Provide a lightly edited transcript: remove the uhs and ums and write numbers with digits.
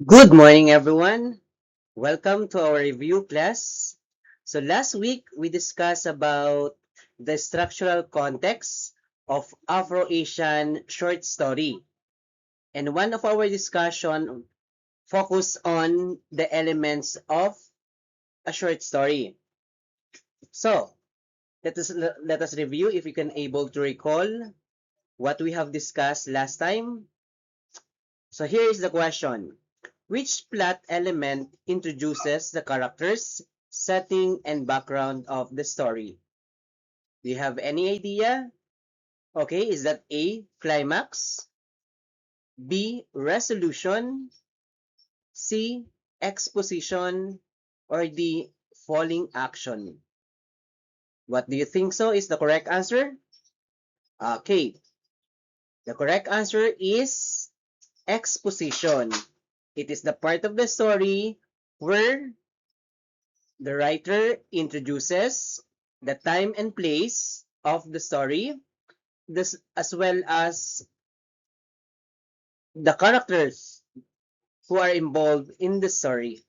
Good morning, everyone. Welcome to our review class. So last week, we discussed about the structural context of Afro-Asian short story. And one of our discussion focused on the elements of a short story. So let us review if you can able to recall what we have discussed last time. So here is the question. Which plot element introduces the characters, setting, and background of the story? Do you have any idea? Okay, is that A, climax, B, resolution, C, exposition, or D, falling action? What do you think so is the correct answer? Okay, the correct answer is exposition. It is the part of the story where the writer introduces the time and place of the story, this as well as the characters who are involved in the story.